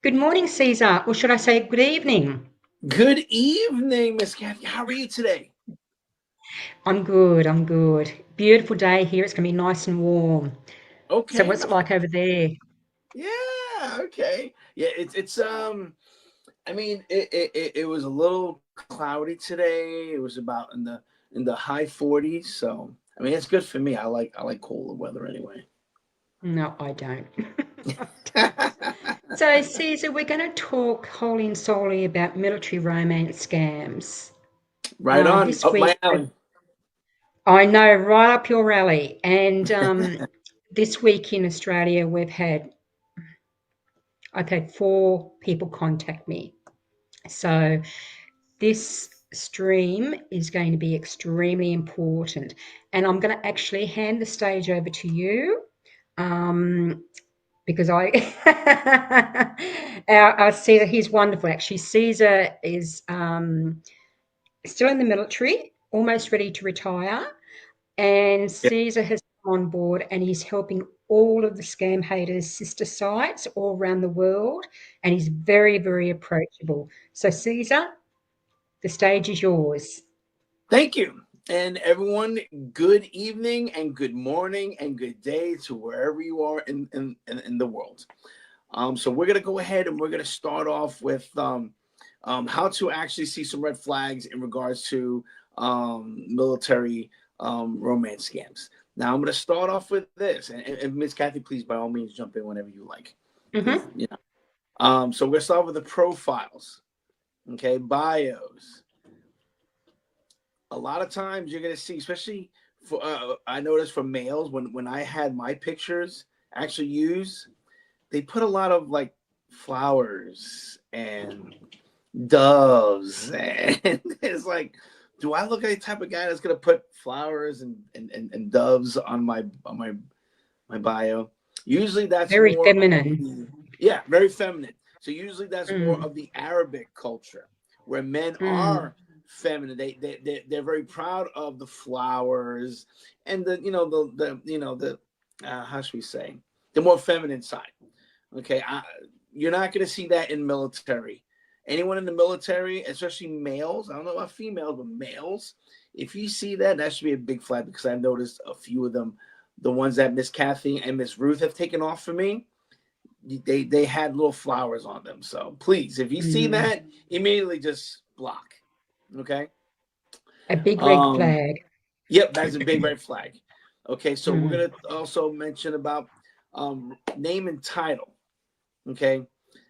Good morning, Caesar, or should I say good evening? Good evening, Miss Cathy. How are you today? I'm good, I'm good. Beautiful day here. It's going to be nice and warm. So, Okay. what's it like over there? Yeah. Okay. Yeah. It's. I mean, it was a little cloudy today. It was about in the high 40s. So I mean, it's good for me. I like cooler weather anyway. No, I don't. So, Caesar, we're going to talk wholly and solely about military romance scams. Right on. This Up week, my alley. I know, right up your alley. And this week in Australia, I've had four people contact me. So, this stream is going to be extremely important. And I'm going to actually hand the stage over to you um, because our Caesar, he's wonderful actually. Caesar is still in the military, almost ready to retire. And Yeah. Caesar has come on board and he's helping all of the scam haters sister sites all around the world. And he's very, very approachable. So, Caesar, the stage is yours. Thank you. And everyone, good evening and good morning and good day to wherever you are in the world. So we're gonna go ahead and we're gonna start off with how to actually see some red flags in regards to military romance scams. Now I'm gonna start off with this, and Miss Kathy, please by all means jump in whenever you like, because Mm-hmm. So we're gonna start with the profiles, okay, bios. A lot of times you're gonna see, especially for I noticed for males when I had my pictures actually used, they put a lot of like flowers and doves and it's like, do I look like the type of guy that's gonna put flowers and doves on my bio? Usually that's Very more of feminine. the, yeah, very feminine. So usually that's more Mm, of the Arabic culture where men mm, are feminine. They're very proud of the flowers and the the how should we say, the more feminine side. Okay, you're not going to see that in military. Anyone in the military, especially males, I don't know about females, but males, if you see that, that should be a big flag because I've noticed a few of them, the ones that Miss Kathy and Miss Ruth have taken off for me, they had little flowers on them. So please, if you see mm. that, immediately just block. Okay. A big red Um. flag. Yep, that's a big red flag. Okay, so we're Mm. gonna also mention about name and title. Okay.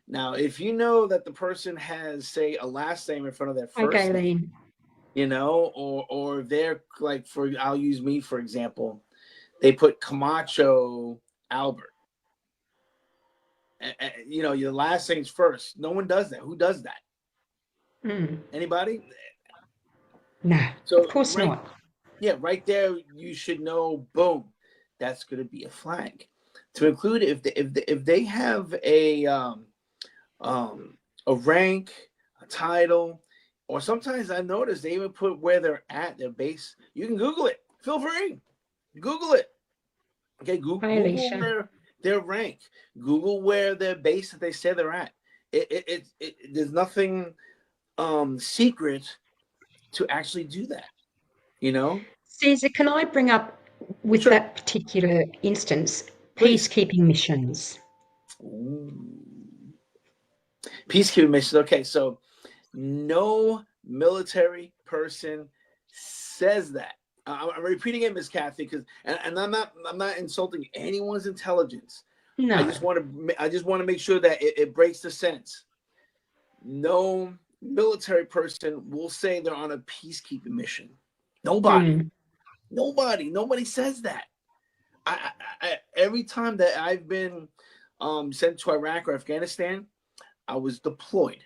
Now, if you know that the person has, say, a last name in front of their Okay, first name, Lean. or they're like, for I'll use me for example, they put Camacho Albert. Your last name's first. No one does that. Who does that? Mm. Anybody? No, of So course right, not. yeah, right there, you should know. Boom, that's going to be a flag. To include if they have um, a rank, a title, or sometimes I noticed they even put where they're at, their base. You can Google it. Feel free. Google it. Okay, Hi, Google Alicia. where their rank. Google where their base that they say they're at. There's nothing secret to actually do that. You know? Caesar, can I bring up with Sure. that particular instance Please. peacekeeping missions? Ooh. Peacekeeping missions. Okay, so no military person says that. I'm repeating it, Miss Kathy, because and I'm not insulting anyone's intelligence. I No. just want to make sure that it breaks the sense. No military person will say they're on a peacekeeping mission. Nobody, Mm. nobody says that. Every time that I've been sent to Iraq or Afghanistan, I was deployed.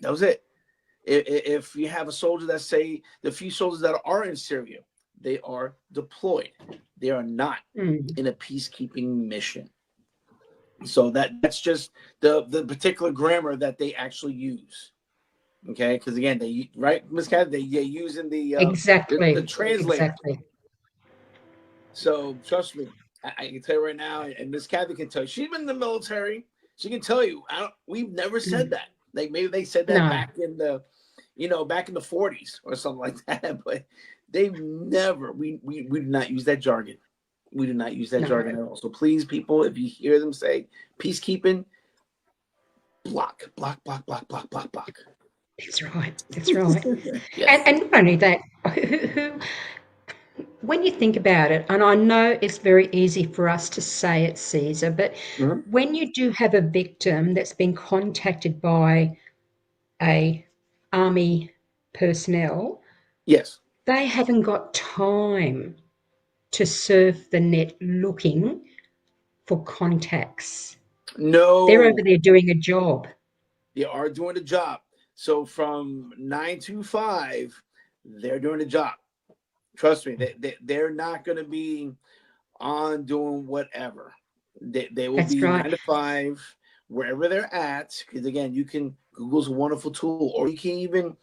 That was it. If you have a soldier that say the few soldiers that are in Syria, they are deployed. They are not Mm. in a peacekeeping mission. So that's just the particular grammar that they actually use. Okay, because again, they right, Miss Cat, they using the Exactly. translator. Exactly. So trust me, I can tell you right now, and Miss Kathy can tell you, she's been in the military. She can tell you, we've never said Mm. that. Like maybe they said that No, back in the, back in the 40s or something like that. But they've never. We do not use that jargon. We do not use that no. jargon at all. So please, people, if you hear them say peacekeeping, block, block, block, block, block, block, block. That's right. That's right. And, Yes. and not only that, when you think about it, and I know it's very easy for us to say it, Caesar, but Mhm. when you do have a victim that's been contacted by a army personnel, Yes. they haven't got time to surf the net looking for contacts. They're over No, there doing a job. they are doing the job. So from 9 to 5, they're doing the job. Trust me, they're not going to be on doing whatever. They will That's be right. 9 to 5 wherever they're at. Because again, you can Google's a wonderful tool, or you can even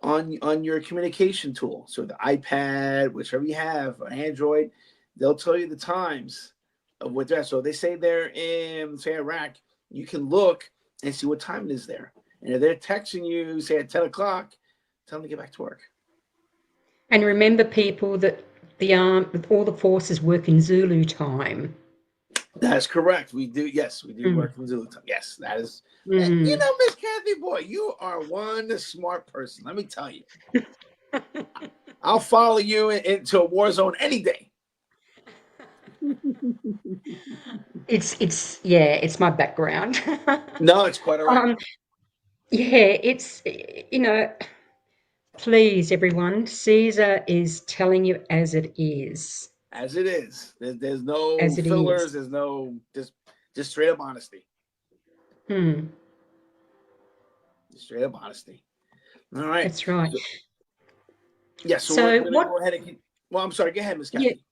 on your communication tool. So the iPad, whichever you have, an Android, they'll tell you the times of what they're at. So they say they're in say Iraq, you can look and see what time it is there. And if they're texting you, say at 10 o'clock, tell them to get back to work. And remember, people, that all the forces work in Zulu time. That's correct. We do. Yes, we do Mm. work in Zulu time. Yes, that is. Mm. Miss Kathy, boy, you are one smart person. Let me tell you. I'll follow you into a war zone any day. It's my background. No, it's quite all right. um, yeah, it's please, everyone, Caesar is telling you as it is, As it is. There's no as it is. fillers. There's no just straight up honesty. Hmm, Just straight up honesty. All right. that's right. So, yeah. So we're So gonna what? go ahead and keep. Well, I'm sorry. Go ahead, Miss Yeah, Kathy.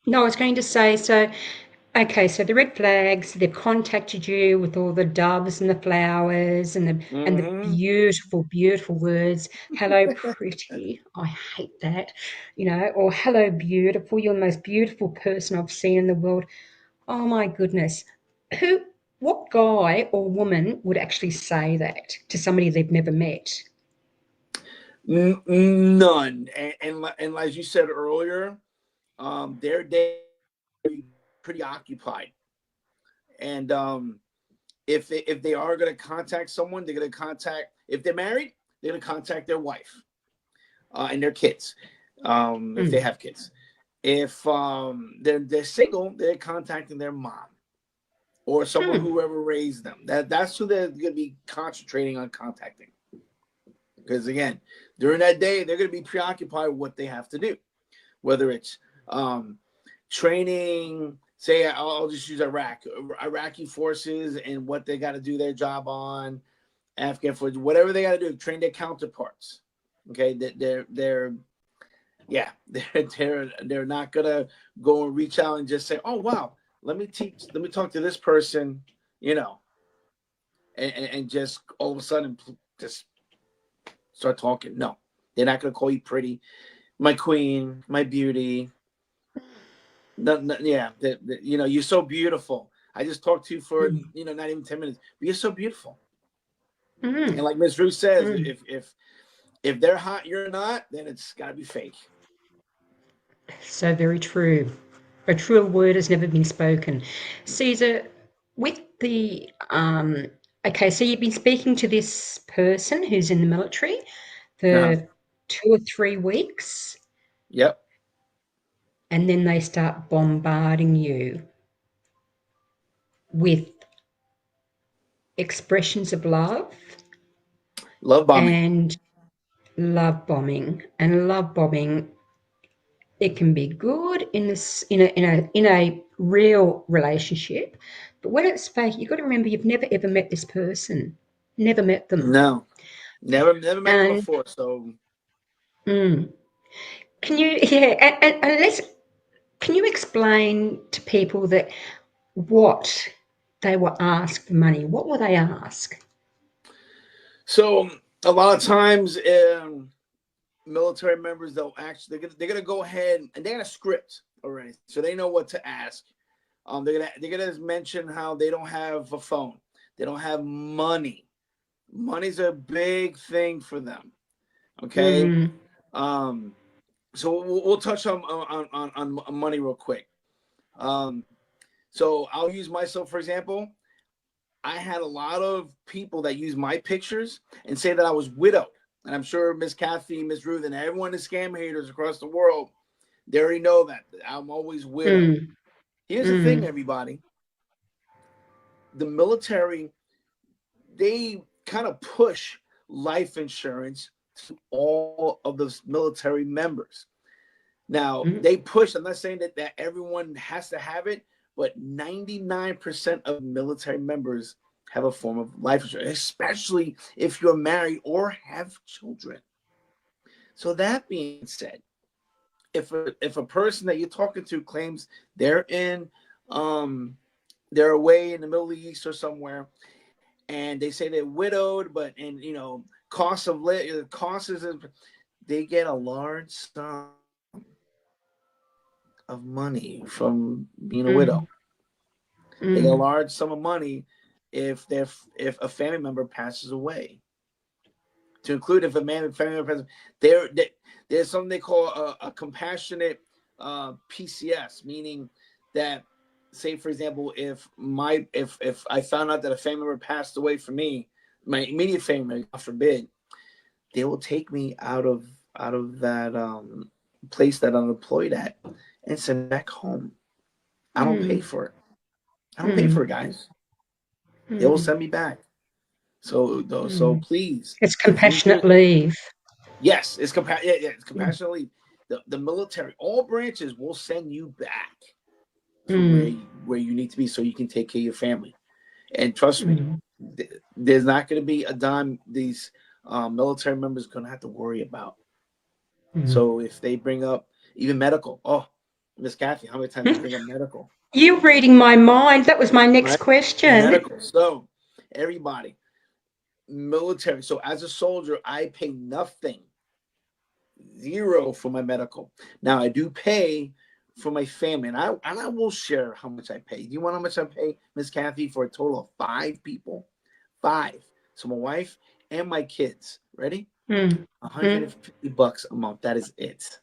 no, I was going to say, so okay, so the red flags, they've contacted you with all the doves and the flowers and the Mm-hmm. beautiful, beautiful words. Hello, pretty. I hate that, or hello, beautiful. You're the most beautiful person I've seen in the world. Oh my goodness. Who, what guy or woman would actually say that to somebody they've never met? None. And as you said earlier, their day pretty occupied. And if they are going to contact someone, they're going to contact. If they're married, they're going to contact their wife and their kids, if they Mm. have kids. If they're single, they're contacting their mom or someone Hmm. whoever raised them. That's who they're going to be concentrating on contacting. Because again, during that day, they're going to be preoccupied with what they have to do, whether it's um, training. Say, I'll just use Iraqi forces and what they got to do their job on, Afghan forces, whatever they got to do, train their counterparts. Okay, they're yeah, they're not gonna go and reach out and just say, oh wow, let me talk to this person, you know, and just all of a sudden just start talking. No, they're not gonna call you pretty, my queen, my beauty. No, no, yeah, you're so beautiful. I just talked to you for Mm. not even 10 minutes, but you're so beautiful. And Mm. like Miss Ruth says, Mm. if they're hot, you're not, then it's got to be fake. So very true. A truer word has never been spoken. Caesar, with okay, so you've been speaking to this person who's in the military Uh-huh. for 2 or 3 weeks, Yep. and then they start bombarding you with expressions of love Love bombing. and love bombing. And love bombing, it can be good in a real relationship, but when it's fake, you've got to remember you've never ever met this person, never met them. No, never met them And before. So mm, can you, yeah, and let's, can you explain to people that what they were asked for money? What were they asked? so a lot of times, military members they'll actually they're gonna go ahead and they got a script already, so they know what to ask. They're gonna mention how they don't have a phone. They don't have money. Money's a big thing for them. Okay. Mm. Um, so we'll touch on money real quick. Um, so I'll use myself for example. I had a lot of people that use my pictures and say that I was widowed. And I'm sure Miss Cathy, Miss Ruth, and everyone the scam haters across the world, they already know that I'm always widowed. Mm. Here's the thing, Mm. everybody. The military, they kind of push life insurance to all of the military members. Now, Mm. they push, I'm not saying that everyone has to have it, but 99% of military members have a form of life insurance, especially if you're married or have children. So that being said, if a person that you're talking to claims they're in they're away in the Middle East or somewhere, and they say they're widowed, but and costs is they get a large sum of money from being a widow. Mm. They get a Mm. large sum of money if a family member passes away. To include if a family member passes, there's something they call a compassionate PCS, meaning that, say for example, if I found out that a family member passed away from me, my immediate family, God forbid, they will take me out of that place that I'm employed at and send me back home. I don't pay Mm. for it. I don't pay for Mm. it, guys. They will Mm. send me back. So Mm. please, It's if you hear, compassionate leave. yes, it's Mm. compassionately. The military, all branches will send you back to Mm. where you need to be so you can take care of your family. And trust me, Mm. there's not going to be a dime these military members are going to have to worry about. Mm. So if they bring up even medical, oh, Miss Kathy, how many times they bring up medical? You're reading my mind. That was my next Right? question. Medical. So everybody, military. So as a soldier, I pay nothing, zero for my medical. Now I do pay for my family, and I will share how much I pay. Do you want how much I pay, Miss Kathy, for a total of 5 people? Five. So my wife and my kids. Ready? Mm. Mm. $150 a month. That is it.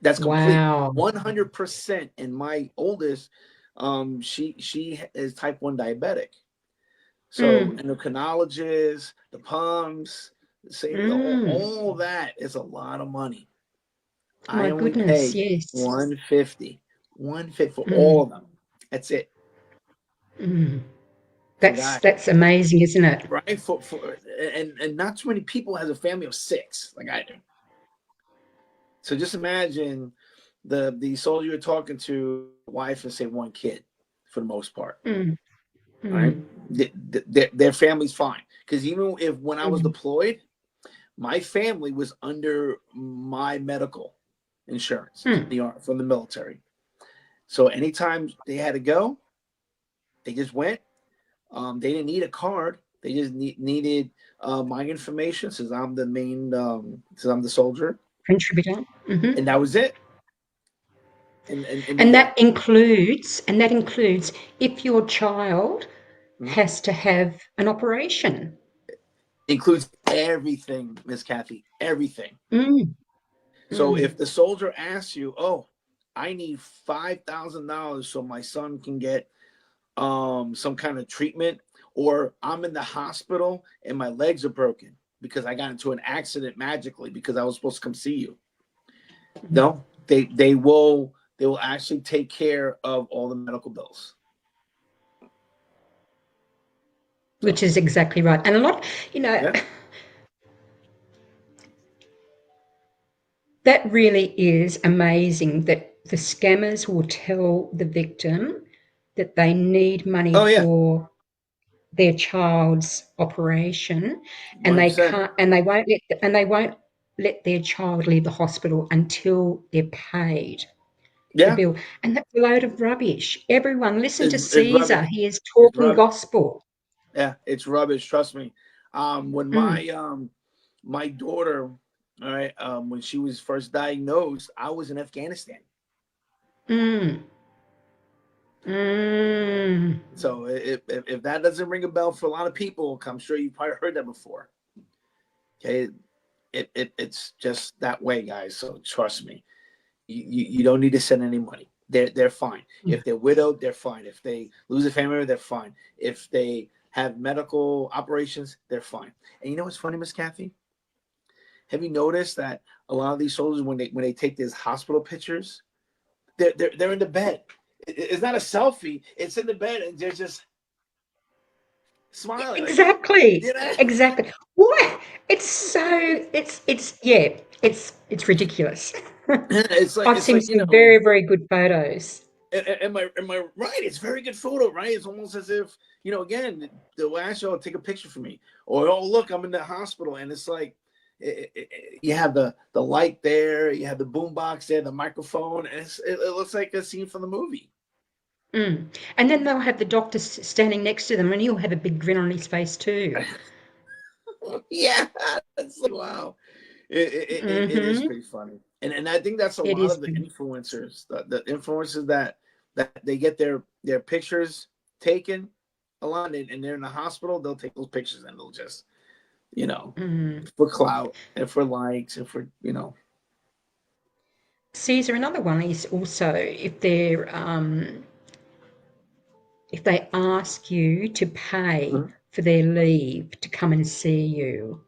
That's complete. Wow. 100%. And my oldest, she is type 1 diabetic. So Mm. endocrinologists, the pumps, say Mm. all that is a lot of money. I My only goodness, pay yes. 150, 150 for all Mm. of them. That's it. Mm. So That's guys, that's amazing, isn't it? right? For and not too many people has a family of six like I do. So just imagine the soldier you're talking to, wife and say one kid for the most part. Mm. All right, Mm. their family's fine because even if when I was Mm. deployed, my family was under my medical insurance Mm. from the military. So anytime they had to go, they just went. They didn't need a card. They just needed my information since I'm the main, since I'm the soldier, Contributor. Hmm. and that was it. And they And got that includes if your child mhm. has to have an operation. Includes everything, Miss Kathy, everything. Mm. So Mm. if the soldier asks you, "Oh, I need $5,000 so my son can get some kind of treatment, or I'm in the hospital and my legs are broken because I got into an accident magically because I was supposed to come see you." Mm. No, they will actually take care of all the medical bills. Which So is exactly right. And a lot, you know, yeah, that really is amazing that the scammers will tell the victim that they need money oh yeah, for their child's operation, one and hundred they percent. can't, and they won't let their child leave the hospital until they're paid the Yeah, bill. And that's a load of rubbish. Everyone, listen to it's Caesar. rubbish. He is It's talking rubbish. gospel. Yeah, it's rubbish. Trust me. When Mm. my daughter, all right, when she was first diagnosed, I was in Afghanistan. Mm. Mm. So if that doesn't ring a bell for a lot of people, I'm sure you've probably heard that before. Okay, it's just that way, guys. So trust me, you don't need to send any money. They're fine. If they're widowed, they're fine. If they lose a family member, they're fine. If they have medical operations, they're fine. And you know what's funny, Miss Kathy? Have you noticed that a lot of these soldiers, when they take these hospital pictures, they're in the bed. It's not a selfie. It's in the bed, and they're just smiling like, Exactly. you know. Exactly. What? It's so yeah, it's ridiculous. It's like I've it's seen like some very, very good photos. am I right? It's a very good photo, right? It's almost as if, again, the last show, take a picture for me, or oh look, I'm in the hospital, and it's like you have the light there, you have the boom box there, the microphone, and it looks like a scene from the movie. Mm. And then they'll have the doctor standing next to them, and he'll have a big grin on his face too. Yeah, it's like wow, it is Hmm. pretty funny, and I think that's a It lot is. of the influencers, the influencers that they get their pictures taken a lot, and they're in the hospital, they'll take those pictures and they'll just you know Mm. for clout and for likes and for Caesar, another one is also if they ask you to pay Mhm. for their leave to come and see you,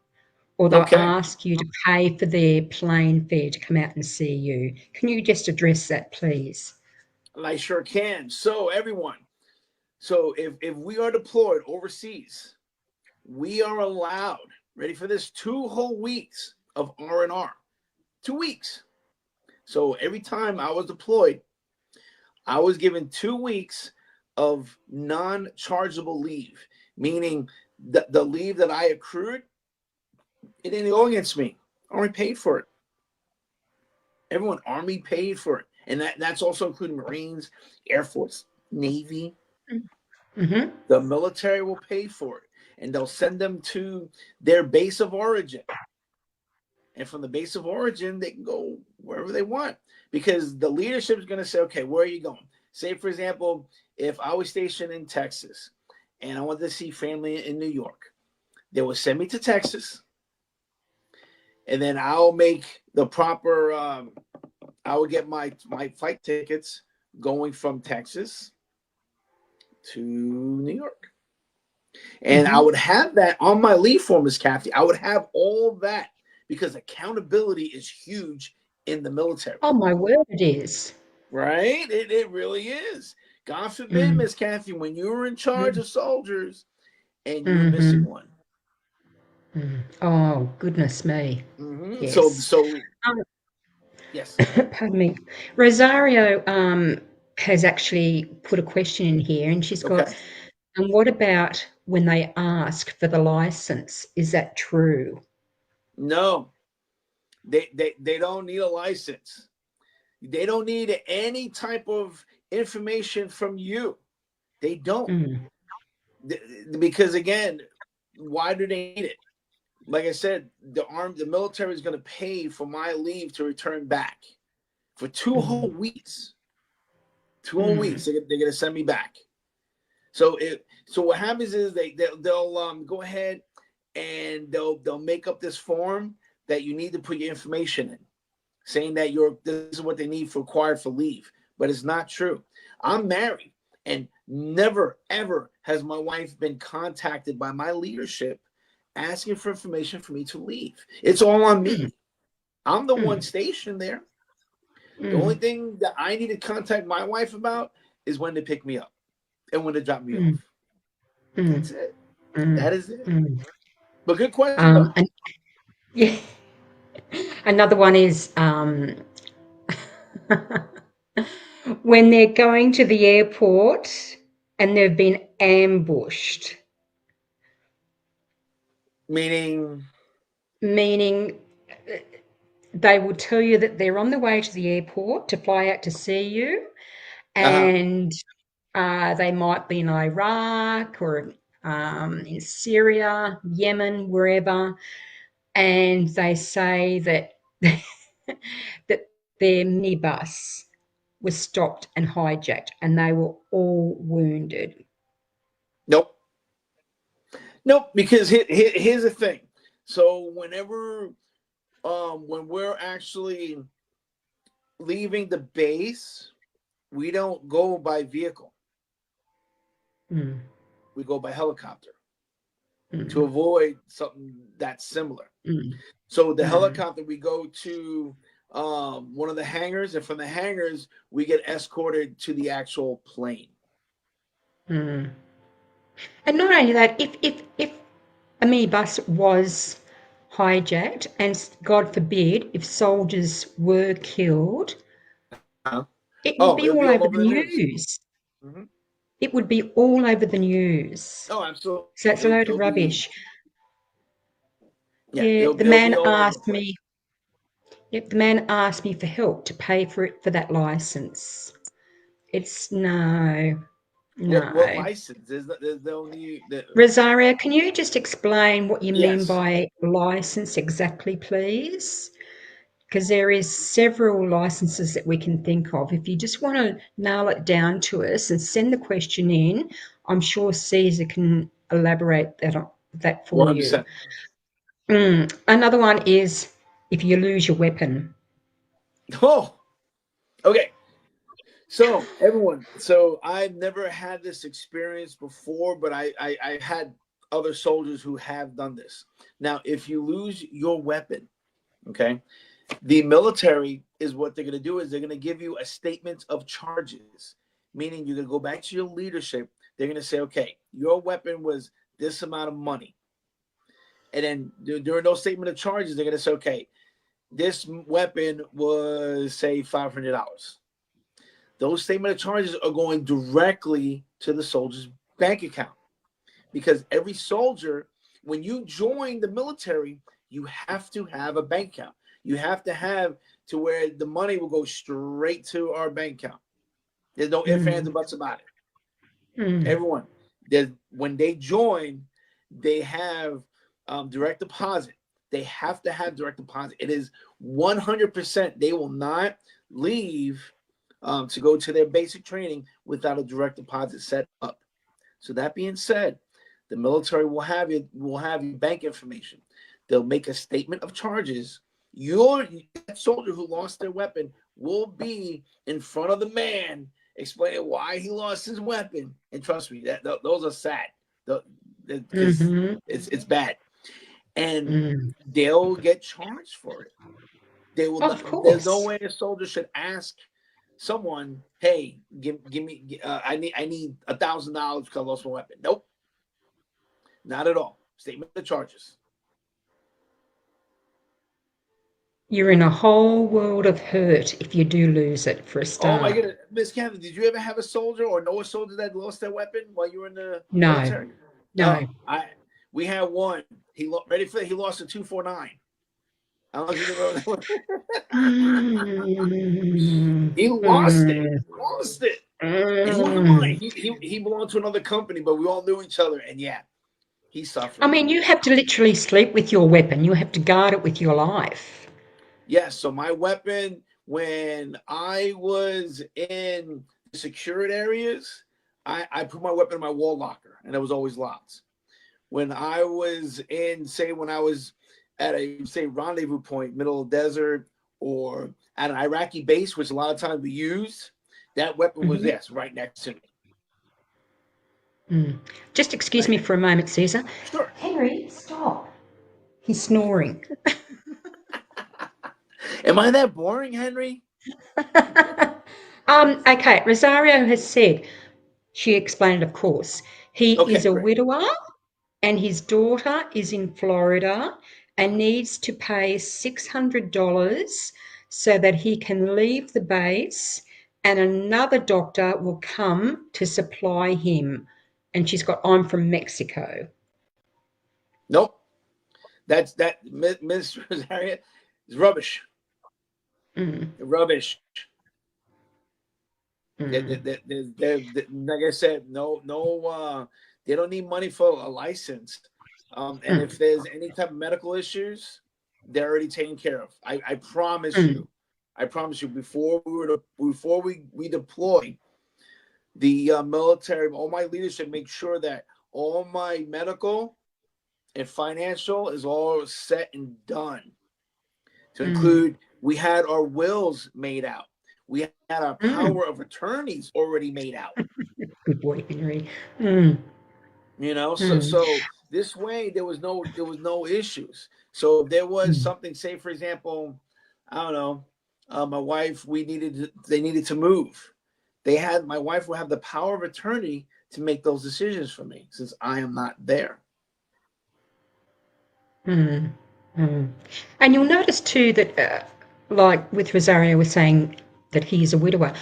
or they'll Okay, ask you to pay for their plane fare to come out and see you. Can you just address that, please? I sure can. So everyone, so if we are deployed overseas, we are allowed, ready for this, 2 whole weeks of R&R. 2 weeks. So every time I was deployed, I was given 2 weeks of non-chargeable leave, meaning the leave that I accrued, it didn't go against me. I already paid for it. Everyone, Army paid for it. And that's also including Marines, Air Force, Navy. Mm-hmm. The military will pay for it. And they'll send them to their base of origin. And from the base of origin, they can go wherever they want because the leadership is going to say, okay, where are you going? Say, for example, if I was stationed in Texas and I wanted to see family in New York, they will send me to Texas, and then I'll make the proper. I will get my flight tickets going from Texas to New York, and I Mm-hmm. would have that on my leave form, Miss Kathy. I would have all that because accountability is huge in the military. Oh my word, it is. Right? It really is. God forbid, Mm. Miss Kathy, when you were in charge of soldiers and you were missing Mm-hmm. one. Mm. Oh goodness me. So Yes. so Um, yes. pardon me. Rosario has actually put a question in here, and she's got, Okay. and what about when they ask for the license? Is that true? No, they don't need a license. They don't need any type of information from you. They don't. Mm. Because again, why do they need it? Like I said, the military is going to pay for my leave to return back for two Mm. whole weeks. 2 whole weeks, Mm. they're going to send me back. So what happens is they'll go ahead and they'll make up this form that you need to put your information in, saying that this is what they need for required for leave, but it's not true. I'm married, and never ever has my wife been contacted by my leadership asking for information for me to leave. It's all on Mm. me. I'm the one Mm. stationed there. The only Mm. thing that I need to contact my wife about is when to pick me up and when to drop me Mm. off. Mm. That's it. Mm. That is it. Mm. But good question though. And yeah, another one is when they're going to the airport and they've been ambushed, Meaning, meaning they will tell you that they're on the way to the airport to fly out to see you, uh-huh. and they might be in Iraq or in Syria, Yemen, wherever, and they say that that their minibus was stopped and hijacked, and they were all wounded. Nope. Nope. Because here's the thing. So whenever when we're actually leaving the base, we don't go by vehicle. Mm. We go by helicopter to Mm. avoid something that's similar. Mm. So the Mm. helicopter, we go to one of the hangars, and from the hangars, we get escorted to the actual plane. Mm. And not only that, if a minibus was hijacked, and God forbid, if soldiers were killed, Uh-huh. it would Oh, be it'll all be all over over the the news. news. Mm-hmm. It would be all over the news. Oh, absolutely. So it's a load of It'll be, rubbish. yeah, Yeah, it'll be all over the place. The man asked me for help to pay for it, for that license. It's no, What no. license? There's no need. Rosario, can you just explain what you mean Yes. by license exactly, please? Because there is several licenses that we can think of. If you just want to nail it down to us and send the question in, I'm sure Caesar can elaborate that for you. 100%. Another one is if you lose your weapon. Oh, okay. So everyone, so I've never had this experience before, but I had other soldiers who have done this. Now, if you lose your weapon, okay, the military is what they're going to do is they're going to give you a statement of charges, meaning you're going to go back to your leadership. They're going to say, okay, your weapon was this amount of money. And then during those statement of charges, they're going to say, okay, this weapon was, say, $500. Those statement of charges are going directly to the soldier's bank account because every soldier, when you join the military, you have to have a bank account. You have to have to where the money will go straight to our bank account. There's no ifs, ands, Mm, and buts about it. mm, Everyone, when they join, they have direct deposit. They have to have direct deposit. It is 100%. They will not leave to go to their basic training without a direct deposit set up. So that being said, the military will have your bank information. They'll make a statement of charges. Your that soldier who lost their weapon will be in front of the man explaining why he lost his weapon. And trust me, those are sad because mm-hmm, it's bad, and mm. they'll get charged for it. They will not. Of There's no course. way a soldier should ask someone, "Hey, give me. I need $1,000 because I lost my weapon." Nope, not at all. Statement of charges. You're in a whole world of hurt if you do lose it, for a Oh my start. goodness, Miss Cathy, did you ever have a soldier or know a soldier that lost their weapon while you were in the No, military? no. Oh, we had one. Ready for it? He lost a 249. I don't know if you remember that one. Mm, He lost it. mm, Lost it. And he wasn't mine. mm. He belonged to another company, but we all knew each other. And yeah, he I suffered. mean, you have to literally sleep with your weapon. You have to guard it with your life. Yes. So my weapon, when I was in secured areas, I put my weapon in my wall locker, and it was always locked. When I was in, say, when I was at a say rendezvous point, middle of the desert, or at an Iraqi base, which a lot of times we use, that weapon was Mhm. yes right next to me. Mm. Just excuse me for a moment, Caesar. Sure. Henry, stop. He's snoring. Am I that boring, Henry? Okay, Rosario has said, she explained, of course, he is Okay, a great. widower and his daughter is in Florida and needs to pay $600 so that he can leave the base and another doctor will come to supply him. And she's got, I'm from Mexico. Nope. That Miss Rosaria is rubbish. Mm, Rubbish. mm, Like I said, no. They don't need money for a license. And if mm, there's any type of medical issues, they're already taken care of. I promise mm, you. I promise you, before we deploy, the military, all my leadership make sure that all my medical and financial is all set and done. To Mm. include, we had our wills made out. We had our Mm. power of attorneys already made out. Good boy, Henry. Mm. You know, so Mm. so this way there was no issues. So if there was Mm. something, say for example, I don't know, my wife, they needed to move. My wife will have the power of attorney to make those decisions for me since I am not there. Mm. Mm. And you'll notice too that, like with Rosario was saying that he's a widower,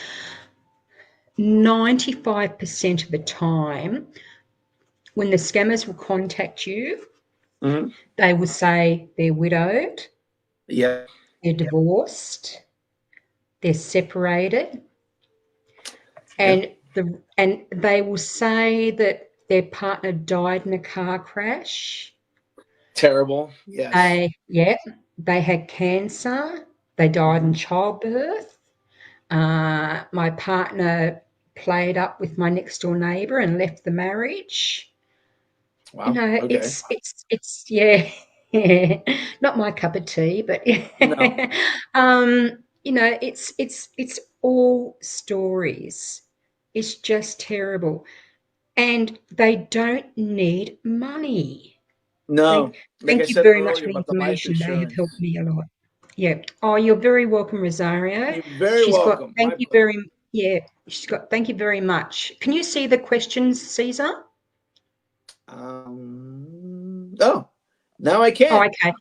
95% of the time when the scammers will contact you, Mm-hmm. they will say they're widowed, Yeah. they're divorced, they're separated, Yeah. and they will say that their partner died in a car crash. Terrible. Yes. Yeah, they had cancer. They died in Mm-hmm. childbirth. My partner played up with my next door neighbour and left the marriage. You Wow. know, Okay. it's yeah, yeah, not my cup of tea, but No. you know, it's all stories. It's just terrible, and they don't need money. No. Thank, Like I thank you said very much earlier for the about the life information. They have helped insurance. me a lot. Yeah. Oh, you're very welcome, Rosario. You're very She's got. welcome. Thank My you pleasure. very. Yeah. She's got. Thank you very much. Can you see the questions, Caesar? Oh, now I Oh, can. okay.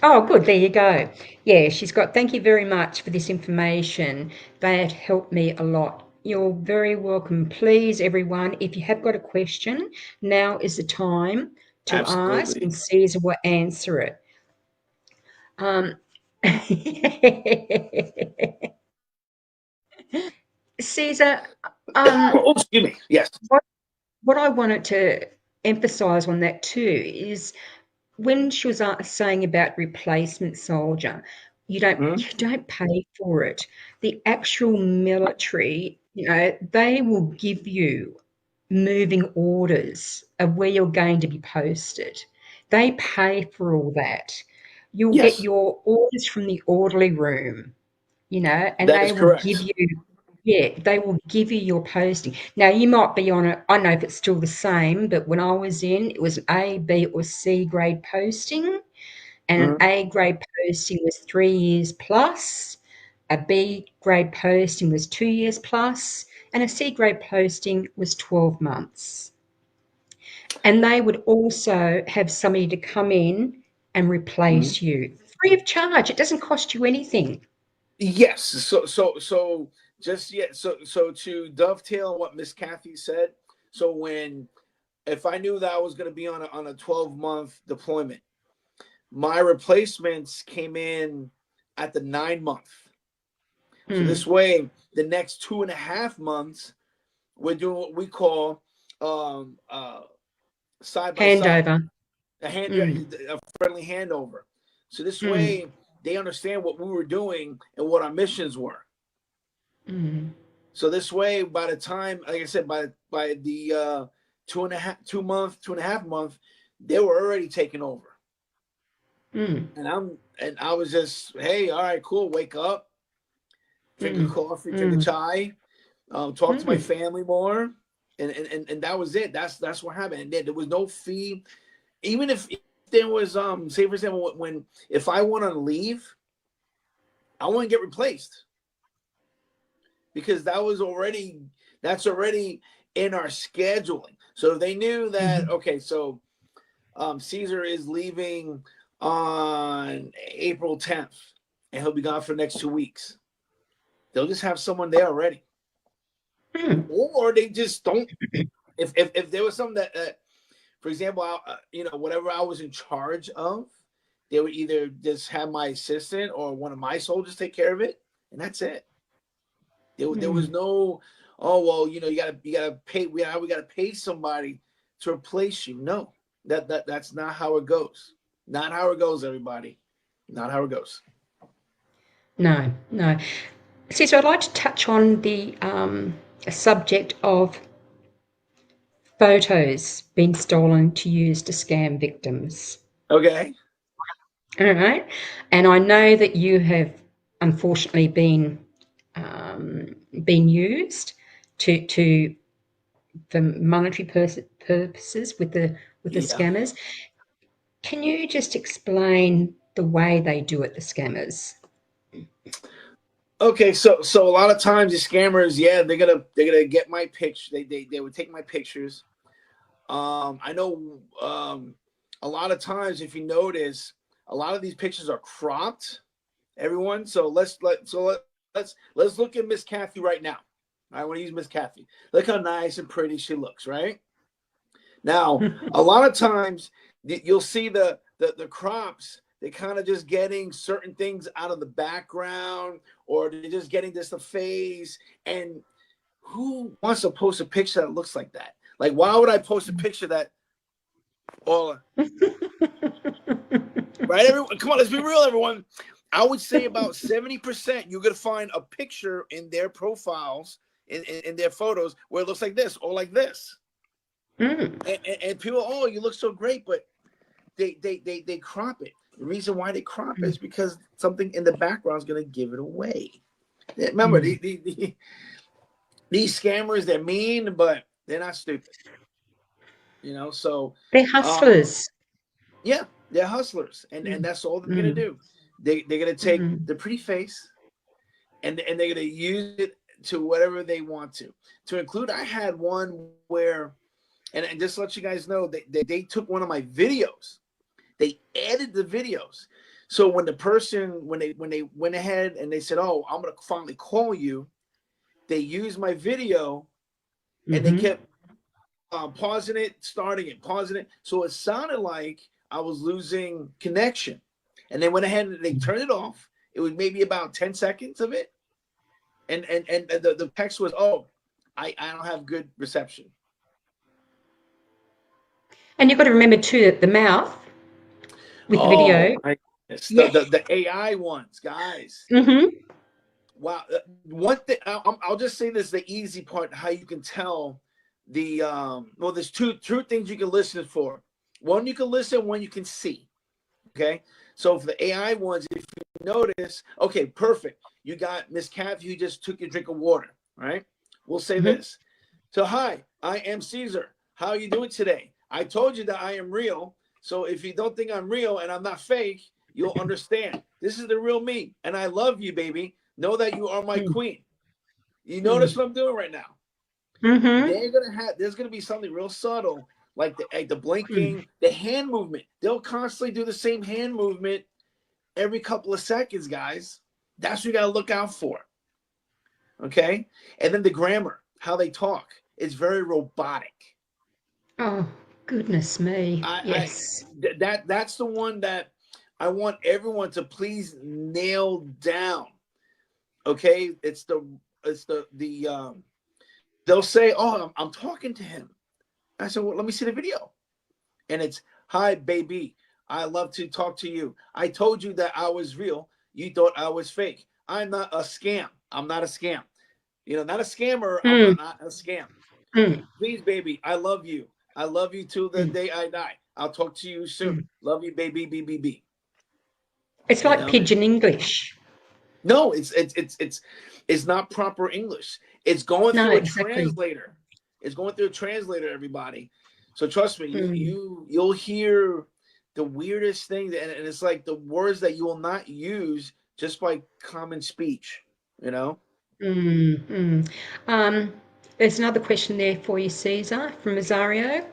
Oh, good. There you go. Yeah, she's got. Thank you very much for this information. That helped me a lot. You're very welcome. Please, everyone, if you have got a question, now is the time to ask, Absolutely. and Caesar will answer it. Um, Caesar, um, Oh, excuse me. Yes. what what I wanted to emphasise on that too is when she was saying about replacement soldier, Mhm. you don't pay for it. The actual military, you know, they will give you moving orders of where you're going to be posted. They pay for all that. You'll get Yes, your orders from the orderly room, you know, and that they is will give correct. you, yeah, they will give you your posting. Now, you might be on a, I don't know if it's still the same, but when I was in, it was an A, B, or C grade posting, and an Mhm. A grade posting was 3 years plus, a B grade posting was 2 years plus, and a C grade posting was 12 months. And they would also have somebody to come in and Mhm. replace you free of charge. It doesn't cost you anything. Yes. So just yeah. So to dovetail on what Miss Cathy said. So when if I knew that I was going to be on a 12-month deployment, my replacements came in at the 9 month. So this Mm. way, the next 2.5 months, we're doing what we call um, uh, side by side, Handover. yeah, Mm. a friendly handover. So this Mm. way, they understand what we were doing and what our missions were. Mm. So this way, by the time, like I said, by the 2.5 month, they were already taken over. Mm. And I was just, hey, all right, cool, wake up, drink a Mm. coffee, drink a Mm. chai, talk to my Mm. family more, and that was it. That's what happened. And there was no fee, even if there was say for example when if I want to leave, I want to get replaced because that's already in our scheduling. So they knew that Mhm. okay, so Caesar is leaving on April 10th, and he'll be gone for the next 2 weeks. They'll just have someone there already, Mm. or they just don't. If there was something that for example, whatever I was in charge of, they would either just have my assistant or one of my soldiers take care of it, and that's it. There was Mm. no, oh well, you gotta pay. We gotta pay somebody to replace you. No, that's not how it goes. Not how it goes, everybody. Not how it goes. No, no. See, so I'd like to touch on the subject of photos being stolen to use to scam victims. Okay. All right. And I know that you have unfortunately been used to for monetary purposes with the Yeah. scammers. Can you just explain the way they do it, the scammers? Okay, so a lot of times the scammers, yeah, they're gonna get my picture. They would take my pictures. I know a lot of times if you notice, a lot of these pictures are cropped. Everyone, so let's look at Miss Cathy right now. I want to use Miss Cathy. Look how nice and pretty she looks, right? Now, a lot of times you'll see the crops. They kind of just getting certain things out of the background, or they're just getting this the face. And who wants to post a picture that looks like that? Like, why would I post a picture that all right? Everyone, come on, let's be real, everyone. I would say about 70% you're gonna find a picture in their profiles, in their photos, where it looks like this or like this. Mm, And people, oh, you look so great, but they crop it. The reason why they crop it mm, is because something in the background is going to give it away. Remember, mm. these scammers, they're mean, but they're not stupid. So They're um, hustlers. yeah, they're hustlers, and Mm, that's all they're going to mm, do. They're going to take mm, the pretty face, and they're going to use it to whatever they want to. To include, I had one where, and just to let you guys know, they took one of my videos. They added the videos. So when the person when they went ahead and they said, "Oh, I'm gonna finally call you," they used my video and they mhm, kept pausing it, starting it, pausing it. So it sounded like I was losing connection. And they went ahead and they turned it off. It was maybe about 10 seconds of it. And the text was, "Oh, I don't have good reception." and you've got to remember too that the mouth with the Oh video. my goodness. The, Yeah. the the AI ones, guys. Mhm, Wow. One thing I'll just say this: the easy part, how you can tell the well, there's two things you can listen for. One you can listen, one you can see. Okay. So for the AI ones, if you notice, okay, perfect. You got Miss Kathy who just took a drink of water. Right. We'll say mhm, this. So hi, I am Caesar. How are you doing today? I told you that I am real. So if you don't think I'm real and I'm not fake, you'll understand. This is the real me, and I love you, baby. Know that you are my mm, queen. You notice mm, what I'm doing right now? mhm, There's gonna be something real subtle, like the mm. blinking, the hand movement. They'll constantly do the same hand movement every couple of seconds, guys. That's what you gotta look out for. Okay? And then the grammar, how they talk. It's very robotic. Oh, goodness me. I Yes. that's the one that I want everyone to please nail down. Okay? It's the they'll say, "Oh, I'm talking to him." I said, "Well, let me see the video." And it's, "Hi, baby. I love to talk to you. I told you that I was real. You thought I was fake. I'm not a scam. I'm not a scam. Not a scammer. I'm Mm, not a scam. mm, Please, baby. I love you. I love you till the mm, day I die. I'll talk to you soon. mm. Love you, baby. B. It's You like know, pidgin English. no, it's not proper English. It's going No, through a exactly. translator. It's going through a translator, everybody. So trust me, Mm, you'll hear the weirdest things, and it's like the words that you will not use just by common speech. You know? mm, mm. Um, there's another question there for you, Caesar, from Rosario.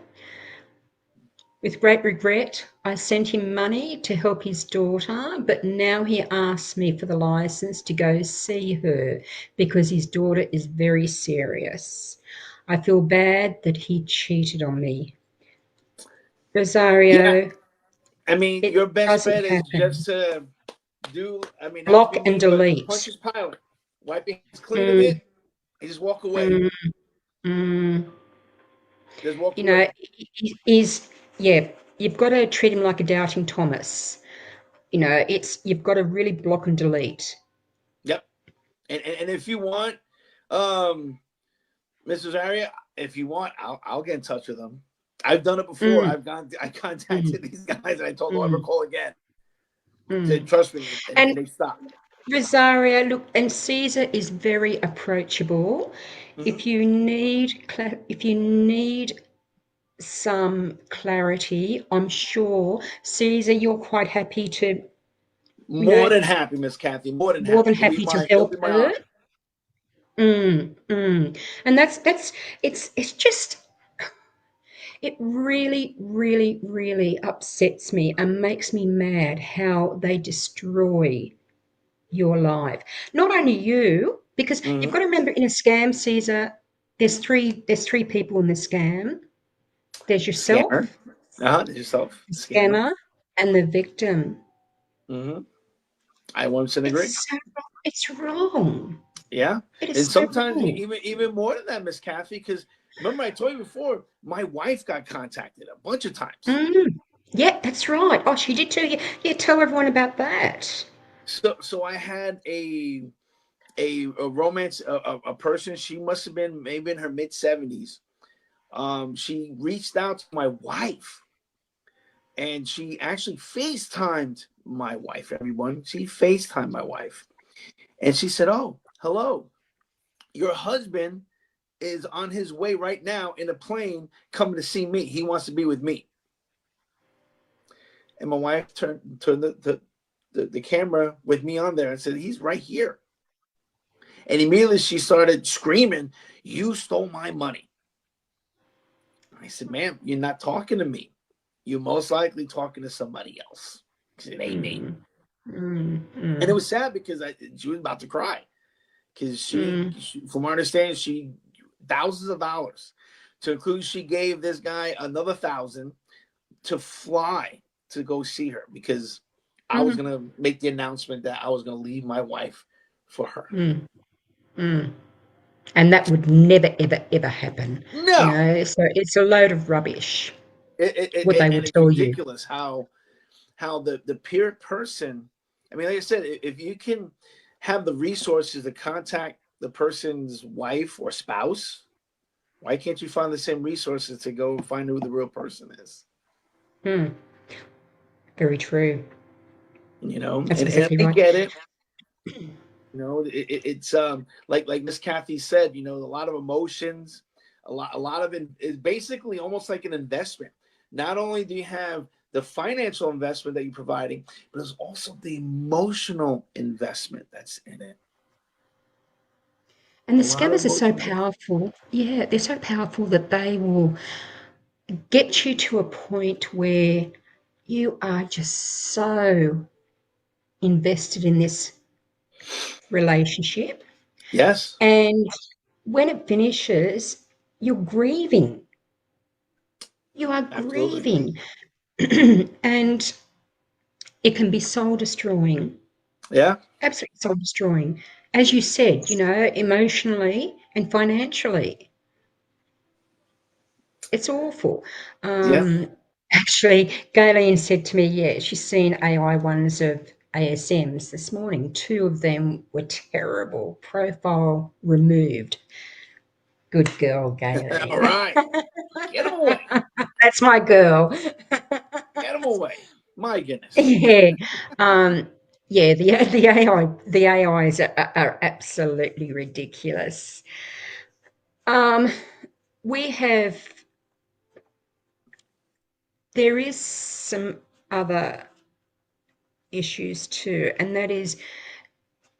With great regret, I sent him money to help his daughter, but now he asks me for the license to go see her because his daughter is very serious. I feel bad that he cheated on me. Yeah. Rosario, I mean, it your best doesn't bet is happen. just to do. I mean, not to Block be and mean, but punch delete. his pilot, wipe your hands clean of Mm, it, and just walk away. mm, mm. Just walk You know, away. yeah, you've got to treat him like a doubting Thomas. It's you've got to really block and delete. And if you want, Mrs. Aria, if you want, I'll get in touch with them. I've done it before. Mm, I mm, contacted these guys and I told them I'll never mm, call again. Said, mm. trust me, and And they stopped. Rosario, look, and Caesar is very approachable. Hmm. If you need some clarity, I'm sure Caesar, you're quite happy to, you More know, than happy, Miss Kathy. More than more happy. than happy to It'll be help my her. honor. And that's it's just it really, really, really upsets me and makes me mad how they destroy your life. Not only you, because you've Hmm. got to remember in a scam, Caesar, there's three people in the scam. There's Scammer. yourself, There's yourself. the Scammer. scammer, and the victim. Hmm. I 100% agree. It's so wrong. It's wrong. Yeah, It is and so sometimes wrong. even more than that, Miss Kathy, because remember I told you before, my wife got contacted a bunch of times. Mm. Yeah, that's right. Oh, she did too. Yeah, yeah, tell everyone about that. So I had a romance a person. She must have been maybe in her mid 70s. She reached out to my wife, and she actually FaceTimed my wife. Everyone, she FaceTimed my wife, and she said, "Oh, hello, your husband is on his way right now in a plane coming to see me. He wants to be with me." And my wife turned the camera with me on there and said, "He's right here." And immediately she started screaming, "You stole my money." I said, "Ma'am, you're not talking to me. You're most likely talking to somebody else. It ain't me." Mm, mm, And it mm, was sad because she was about to cry because mm, from my understanding, she thousands of dollars to include. She gave this guy another 1,000 to fly to go see her because I was mm, gonna make the announcement that I was gonna leave my wife for her. mm, mm. And that would never, ever, ever happen. No, So it's a load of rubbish, what they will and it's tell you. ridiculous how the peer person. I mean, like I said, if you can have the resources to contact the person's wife or spouse, why can't you find the same resources to go find who the real person is? Mm, very true. That's And exactly I right. get it. It's like Miss Kathy said. A lot of emotions, a lot of it is basically almost like an investment. Not only do you have the financial investment that you're providing, but there's also the emotional investment that's in it. And A the lot of scammers are so emotional. powerful. Yeah, they're so powerful that they will get you to a point where you are just so invested in this relationship. Yes, And when it finishes, you're grieving. You are absolutely. grieving. And it can be soul destroying, Yeah, absolutely soul destroying. As you said, emotionally and financially. It's awful. yeah. Actually, Gayleen said to me, yeah, she's seen AI ones of ASMs this morning. Two of them were terrible. Profile removed. Good girl, All Gayleen. right, get them away. That's my girl. Get them away. My goodness. Yeah. Um, yeah, the AIs are absolutely ridiculous. Um, we have there is some other issues too, and that is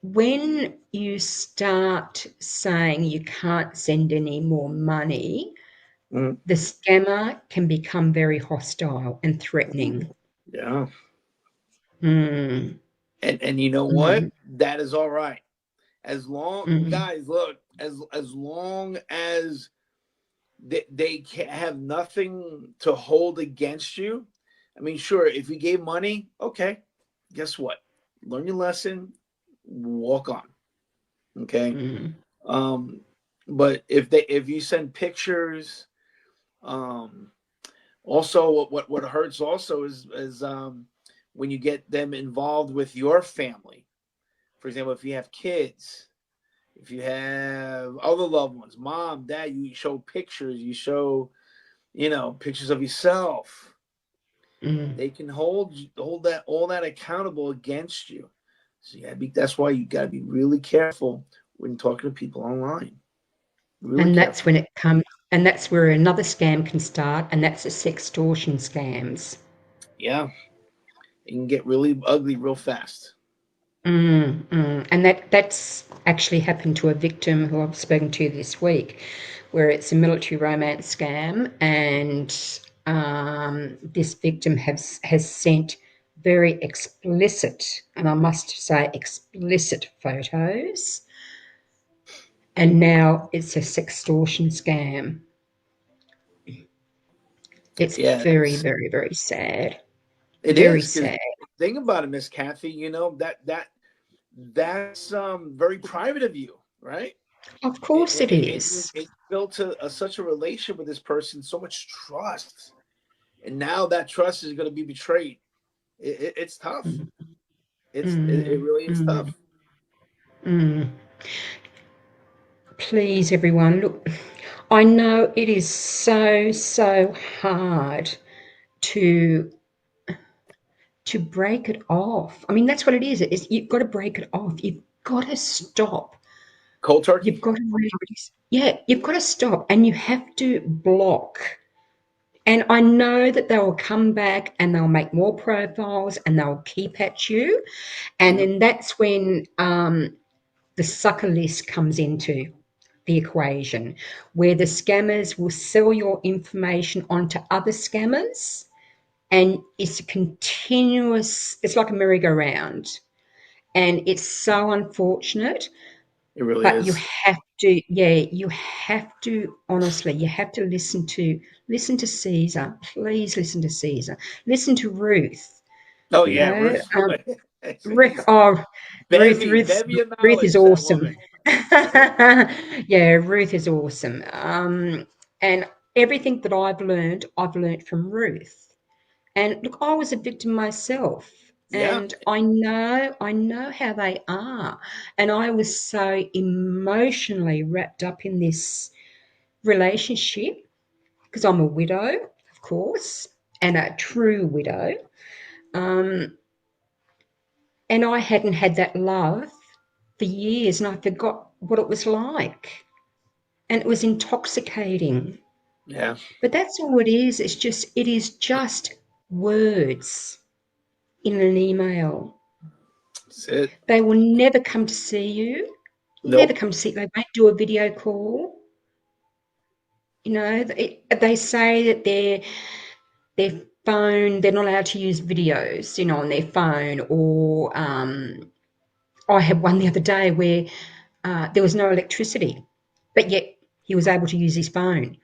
when you start saying you can't send any more money, Mhm. the scammer can become very hostile and threatening. Yeah, Mm, and you know what? mm, That is all right. As long, mm, guys, look, as long as they have nothing to hold against you. I mean, sure, if you gave money, okay, guess what? Learn your lesson, walk on. Okay. mm, Um, but if you send pictures, um, also what hurts also is when you get them involved with your family. For example, if you have kids, if you have other loved ones, mom, dad, you show pictures, you show, pictures of yourself. Mm. They can hold that all that accountable against you. So that's why you got to be really careful when talking to people online. Really And that's careful. when it comes, and that's where another scam can start, and that's the sextortion scams. Yeah, it can get really ugly real fast. And that's actually happened to a victim who I've spoken to this week, where it's a military romance scam, and this victim has sent very explicit, and I must say explicit photos, and now it's a sextortion scam. It's Yeah, very, very, very sad. it Very is because sad. think about it, Miss Kathy. That's very private of you, right? Of course it is. And built such a relation with this person, so much trust, and now that trust is going to be betrayed. It's tough. Mm, It mm, really is mm, tough. mm. Please, everyone, look, I know it is so, so hard to break it off. I mean, that's what it is. You've got to break it off. You've got to stop. Cold You've turkey. got to really, yeah, you've got to stop, and you have to block. And I know that they will come back and they'll make more profiles and they'll keep at you. And Yeah, then that's when the sucker list comes into the equation, where the scammers will sell your information onto other scammers, and it's a continuous, it's like a merry-go-round, and it's so unfortunate. it really But you is. have to, yeah, you have to, honestly, you have to listen to Caesar. Please listen to Caesar. Listen to Ruth. Oh You yeah, know, Ruth. Ruth, Jeez. oh, Bevy of Ruth is knowledge, that awesome. woman. Yeah, Ruth is awesome. And everything that I've learned from Ruth. And look, I was a victim myself, Yeah. and I know how they are. And I was so emotionally wrapped up in this relationship because I'm a widow, of course, and a true widow. Um, and I hadn't had that love for years, and I forgot what it was like. And it was intoxicating. Yeah. But that's all it is. It is just words in an email. That's it. They will never come to see you. Never Nope. come to see. They won't do a video call. You know, they say that their phone, they're not allowed to use videos, you know, on their phone. Or I had one the other day where there was no electricity, but yet he was able to use his phone.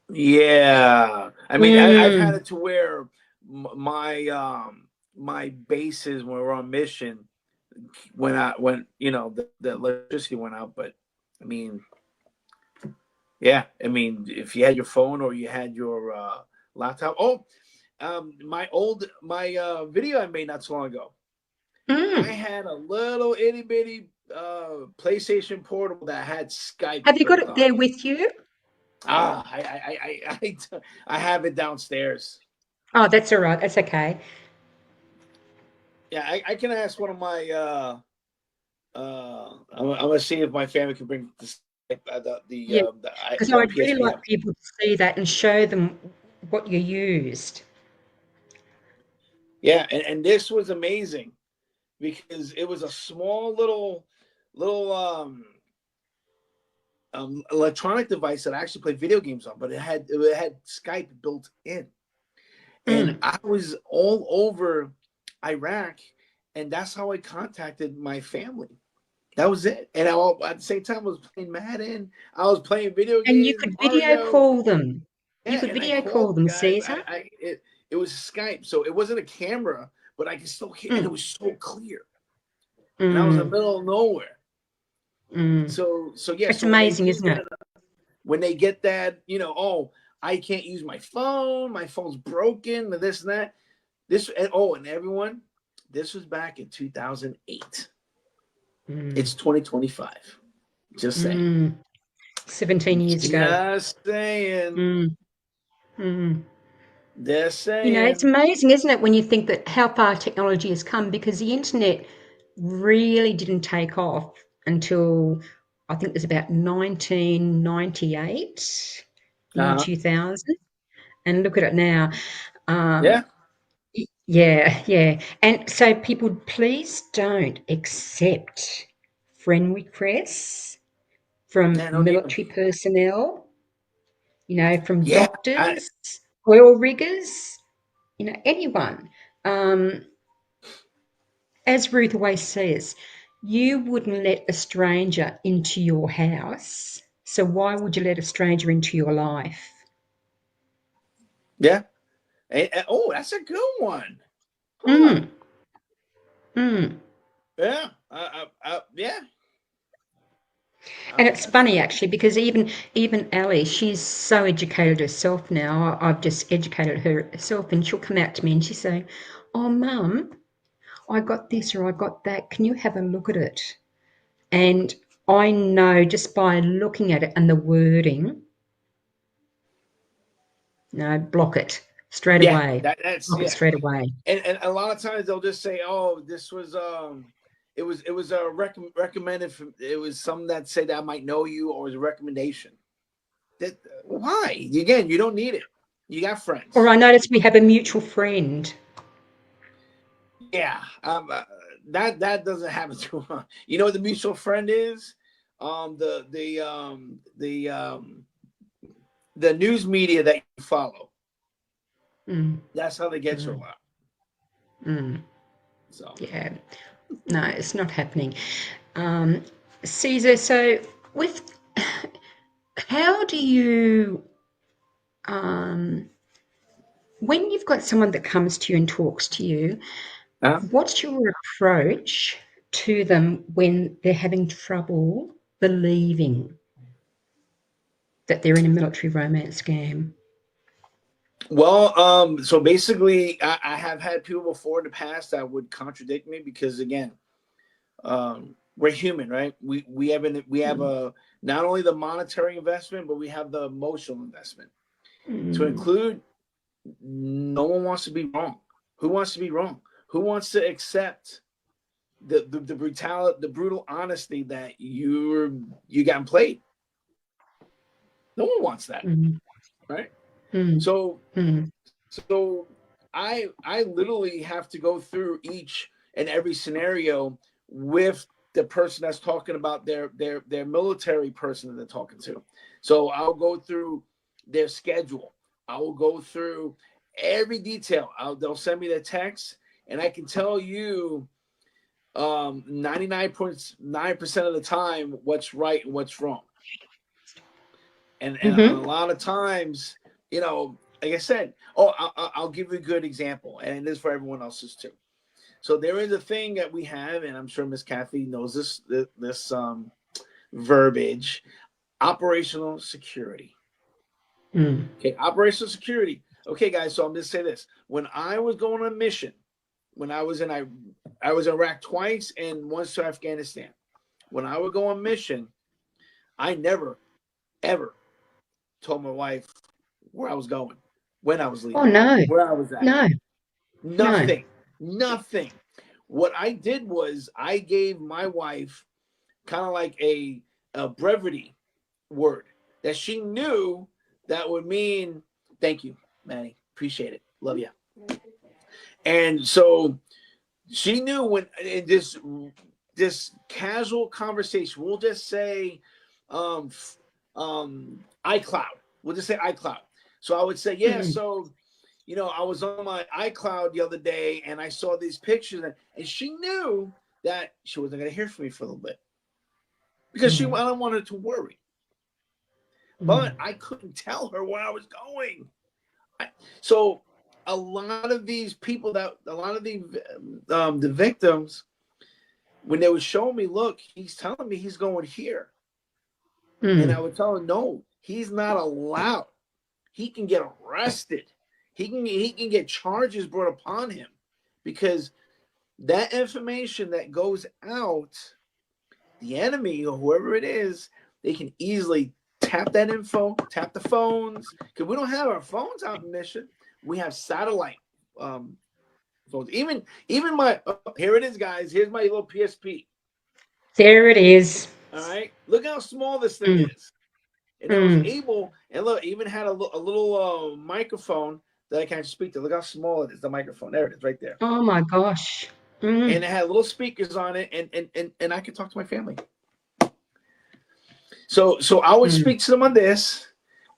Yeah. I mean, I've had Mm, it to where my bases when we're on mission when the electricity went out. But I mean, yeah. I mean, if you had your phone or you had your laptop. Oh, my video I made not so long ago. I mm. had a little itty bitty PlayStation Portable that had Skype Have you got built it on. there with you? I have it downstairs. Oh, that's all right. That's okay. Yeah, I can ask one of my. I'm gonna see if my family can bring the Yeah, because the I'd really PSP like up. people to see that and show them what you used. Yeah, and this was amazing because it was a small little electronic device that I actually played video games on, but it had Skype built in, and Mm. I was all over Iraq, and that's how I contacted my family. That was it. And at the same time, I was playing Madden. I was playing video And you games, could video Mario. call them. You Yeah, could and I video called call the them, guys. Caesar. It was Skype, so it wasn't a camera, but I could still hear, and it Mm, was so clear. And I was in the mm, middle of nowhere. mm. So yeah. It's So when they amazing, do isn't get it? it, when they get that, oh, I can't use my phone. My phone's broken. This and that. And everyone, this was back in 2008. Mm. It's 2025. Just saying. Mm. 17 years ago. Just saying. Mm. Mm. Just It's saying. amazing, isn't it, when you think that how far technology has come, because the internet really didn't take off until I think it was about 1998, year Uh-huh. 2000. And look at it now. Um, Yeah. yeah, yeah. And so people, please don't accept friend requests from Yeah, no need 'em. military personnel, from Yeah. doctors, oil riggers, anyone. Um, as Ruth always says, you wouldn't let a stranger into your house. So why would you let a stranger into your life? Yeah. Oh, that's a good one. Huh. Mm, mm. Yeah. Yeah. And it's That's funny actually because even Ellie, she's so educated herself now. I've just educated her herself, and she'll come out to me and she'll say, "Oh, Mum, I got this or I got that. Can you have a look at it?" And I know just by looking at it and the wording, no, block it straight yeah. away. That's Block it yeah. straight away. And a lot of times they'll just say, "Oh, this was it was a recommended from it was some that said I might know you or it was a recommendation." That why? Again, you don't need it. You got Or friends. I notice we have a mutual friend. Yeah, that doesn't happen too much. You know what the mutual friend is? The news media that you follow. Mm, That's how they get you a mm, lot. mm. So, Yeah, no, it's not happening. Um, Caesar, so with how do you um, when you've got someone that comes to you and talks to you, uh, what's your approach to them when they're having trouble believing that they're in a military romance scam? well, so basically, I have had people before in the past that would contradict me because again, we're human, right? We have Mm, a not only the monetary investment, but we have the emotional investment to mm, include. No one wants to be wrong. Who wants to be wrong? Who wants to accept the brutality, the brutal honesty that you got played? No one wants that, mm, right? mm, So mm, so I literally have to go through each and every scenario with the person that's talking about their military person that they're talking to. So I'll go through their schedule. I will go through every detail. They'll send me the text, and I can tell you 99.9% of the time what's right and what's wrong. And a mm-hmm, lot of times, like I said, I'll give you a good example, and it is for everyone else's too. So there is a thing that we have, and I'm sure Miss Kathy knows this verbiage: operational security. mm, Okay, operational security. Okay, guys. So I'm just say this: when I was going on a mission, when I was in Iraq twice and once to Afghanistan. When I would go on mission, I never ever told my wife where I was going, when I was oh leaving, no, where I was at. no, no. Nothing. Nothing. What I did was I gave my wife kind of like a brevity word that she knew that would mean thank you, Manny. Appreciate it. Love you. And so she knew when in this casual conversation, we'll just say um iCloud. We'll just say iCloud. So I would say, yeah, Mm, so I was on my iCloud the other day and I saw these pictures, and she knew that she wasn't going to hear from me for a little bit because mm, I don't want her to worry. mm, But I couldn't tell her where I was going. So a lot of these people a lot of the victims, when they would show me, look, he's telling me he's going here, and I mm, would tell him, no, he's not allowed. He can get arrested. He can get charges brought upon him because that information that goes out the enemy or whoever it is, they can easily tap that info, tap the phones, because we don't have our phones out in mission. We have satellite phones. Even my here it is, guys. Here's my little PSP. There it is. All right, look how small this thing Mm, is, and I was mm. able, and look, even had a little microphone that I can speak to. Look how small it is. The microphone. There it is, right there. Oh my gosh. And Mm, it had little speakers on it, and I could talk to my family. So I would mm, speak to them on this,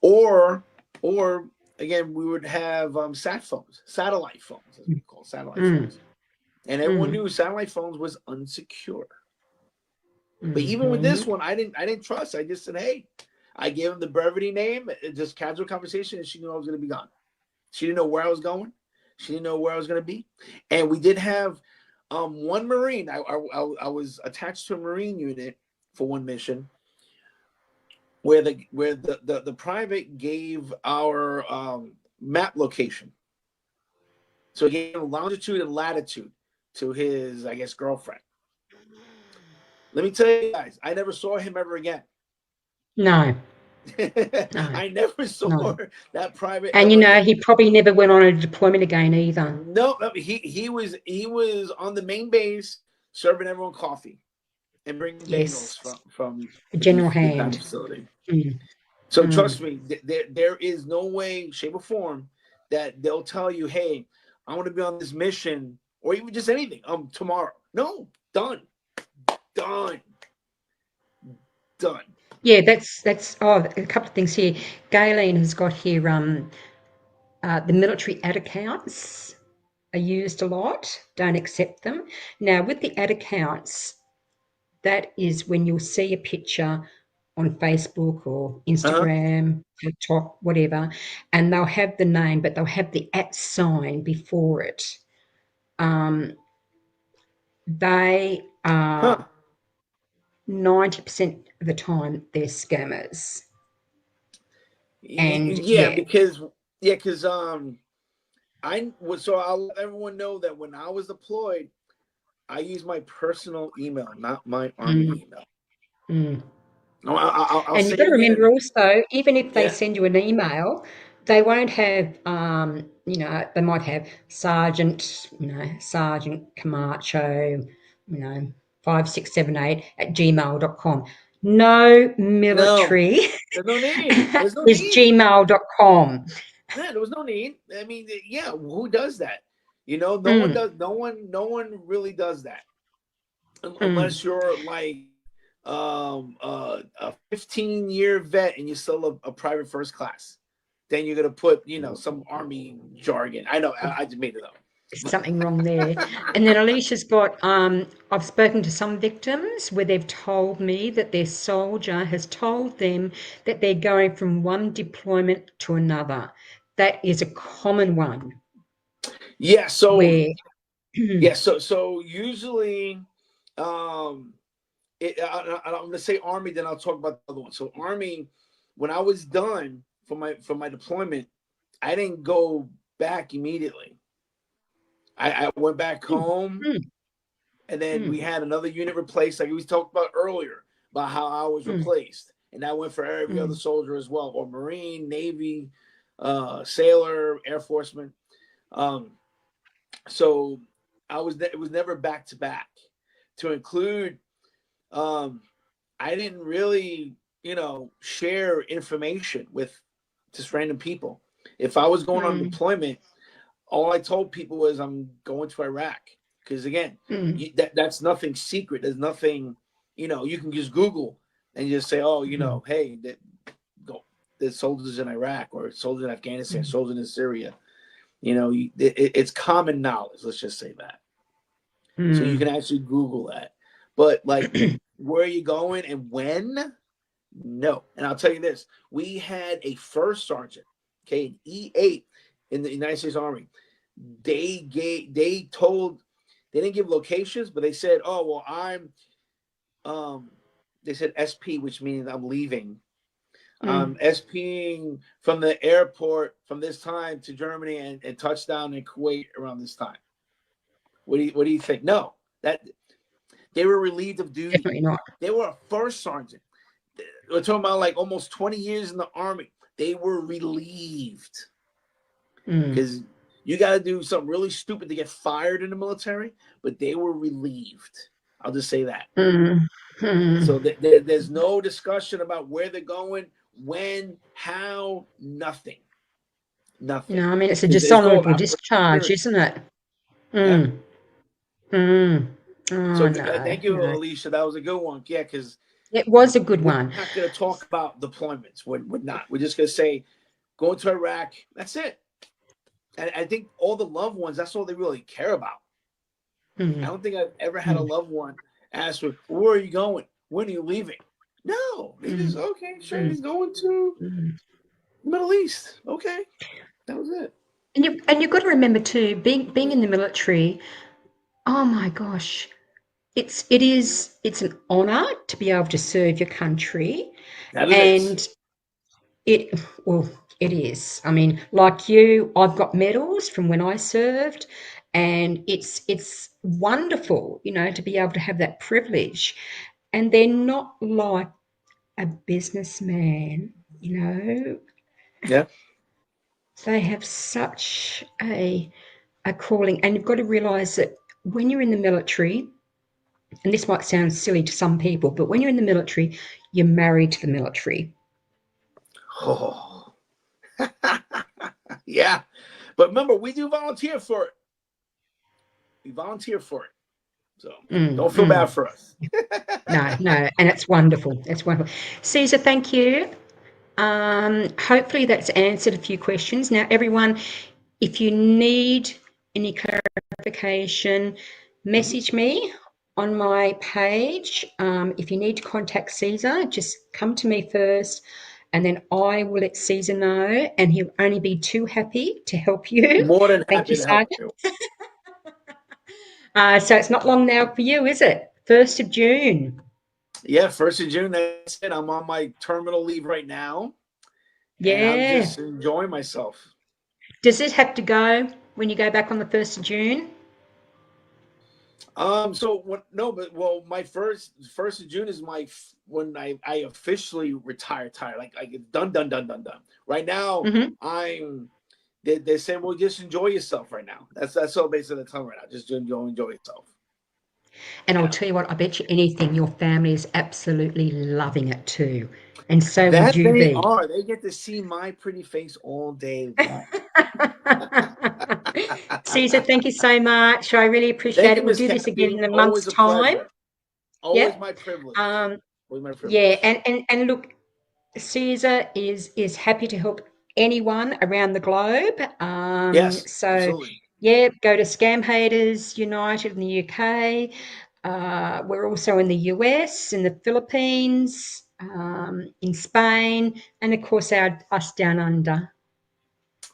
or or again we would have sat phones, satellite phones, as we call satellite mm, phones, and everyone mm, knew satellite phones was unsecure. But even with mm-hmm. this one, I didn't trust. I just said, hey, I gave him the brevity name, just casual conversation, and she knew I was going to be gone. She didn't know where I was going. She didn't know where I was going to be. And we did have one Marine. I was attached to a Marine unit for one mission where the private gave our map location. So he gave longitude and latitude to his, I guess, girlfriend. Let me tell you guys, I never saw him ever again. No, no, I never saw no. that private And ever again. he probably never went on a deployment again either. No, he was on the main base serving everyone coffee and bringing bagels Yes, from a the general dining hand. facility. Mm, So mm. trust me, there is no way, shape, or form that they'll tell you, "Hey, I want to be on this mission," or even just anything. Tomorrow. No, done, done, done. Yeah, that's. Oh, a couple of things here. Galen has got here. The military ad accounts are used a lot. Don't accept them. Now, with the ad accounts, that is when you'll see a picture on Facebook or Uh huh. Instagram, TikTok, whatever, and they'll have the name, but they'll have the at sign before it. Um, they Huh. are 90% of the time they're scammers. And Yeah, yeah, because I was so I'll let everyone know that when I was deployed, I used my personal email, not my mm, army email. mm. I'll And say you've got it to remember again. also, even if they Yeah. send you an email, they won't have, they might have Sergeant Camacho, 5678 at gmail.com. No No, military there's no need. There's no is need. gmail.com. Yeah, there was no need. I mean, yeah, who does that? No one Mm, does. No one really does that mm, unless you're like a 15-year vet and you're still a private first class. Then you're gonna put some army jargon. I know. I just made it up. something wrong there. And then Alicia's got, I've spoken to some victims where they've told me that their soldier has told them that they're going from one deployment to another. That is a common one Yeah. So where, yeah. So usually, um, I'm going to say Army, then I'll talk about the other one. So Army, when I was done for my deployment, I didn't go back immediately. I went back home, mm, and then we mm, had another unit replaced, like we talked about earlier, about how I was mm, replaced, and that went for every other mm, soldier as well, or Marine, Navy, sailor, Air Forceman. Um, so it was never back to back. To include, um, I didn't really, share information with just random people. If I was going on mm, deployment, all I told people was I'm going to Iraq. Because again, mm, that's nothing secret. There's nothing, you can just Google and just say, oh, mm, hey, there's soldiers in Iraq or soldiers in Afghanistan, mm, soldiers in Syria. It's common knowledge. Let's just say that. So you can mm, actually Google that. But like, where are you going and when? No. And I'll tell you this: we had a first sergeant, okay, an E8 in the United States Army. They didn't give locations, but they said, oh well, um they said SP, which means I'm leaving. mm. SPing from the airport from this time to Germany and touchdown in Kuwait around this time. What do you think? No, They were relieved of duty. Definitely not. They were a first sergeant. We're talking about like almost 20 years in the Army. They were relieved Mm. because you got to do something really stupid to get fired in the military, but they were relieved. I'll just say that. Mm. Mm. So there's no discussion about where they're going, when, how, nothing. Nothing. No, I mean, it's a It's called dishonourable Operation discharge, Security. isn't it? Yeah. Mm. Mm. Oh, So no, thank you, no. Alicia. That was a good one. Yeah, because It was a good we're one. not going to talk about deployments. We're not. We're just going to say going to Iraq. That's it. And I think all the loved ones, that's all they really care about. I Mm. don't think I've ever had a Mm. loved one ask me, where are you going? When are you leaving? No. They just, Mm. okay, sure. Mm. He's going to Mm. the Middle East. Okay. That was it. And you've got to remember too, being in the military, oh my gosh, it's an honour to be able to serve your country, That it is. and it well it is. I mean, like you, I've got medals from when I served, and it's wonderful, to be able to have that privilege. And they're not like a businessman, you know. Yeah. They have such a calling, and you've got to realize that when you're in the military, and this might sound silly to some people, but when you're in the military, you're married to the military. Oh. Yeah. But remember, we do volunteer for it. We volunteer for it. So Mm, don't feel bad mm. for us. No, no, and it's wonderful. It's wonderful. Caesar, thank you. Hopefully that's answered a few questions. Now, everyone, if you need any clarification, Mhm. message me on my page. If you need to contact Caesar, just come to me first, and then I will let Caesar know, and he'll only be too happy to help you. More than Thank you, happy to help Sergeant. you. So it's not long now for you, is it? 1st of June. Yeah, 1st of June. That's it. I'm on my terminal leave right now, and I'm Yeah. just enjoying myself. Does it have to go when you go back on the 1st of June? So what? No, but well, my first of June is when I officially retire. Like it's done, done, done, done, done. Right now, Hmm. I'm. They say, well, just enjoy yourself right now. That's all basically the time right now. Just enjoy yourself. And I'll Yeah. tell you what, I bet you anything your family is absolutely loving it too. And so would That you they be. are. They get to see my pretty face all day long. Caesar, thank you so much. I really Thank appreciate you, it. We'll Miss do this again Kathy. in a Always month's a time. pleasure. Always Yeah. my privilege. Um, Always my yeah. privilege. And look, Caesar is happy to help anyone around the globe. Yes, So absolutely. yeah, go to Scam Haters United in the UK. We're also in the US, in the Philippines, in Spain, and of course us down under.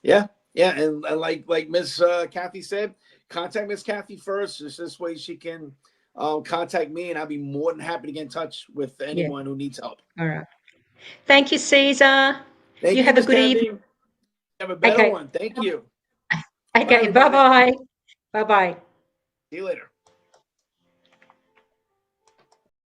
Yeah, yeah, and like Miss Kathy said, contact Miss Kathy first. Just this way she can contact me, and I'll be more than happy to get in touch with Yeah. anyone who needs help. All right. Thank you, Caesar. Thank You you, have a Miss good evening. Kathy. Have a better Okay. one. Thank you. Bye, Okay. Bye everybody. bye. Bye bye. See you later.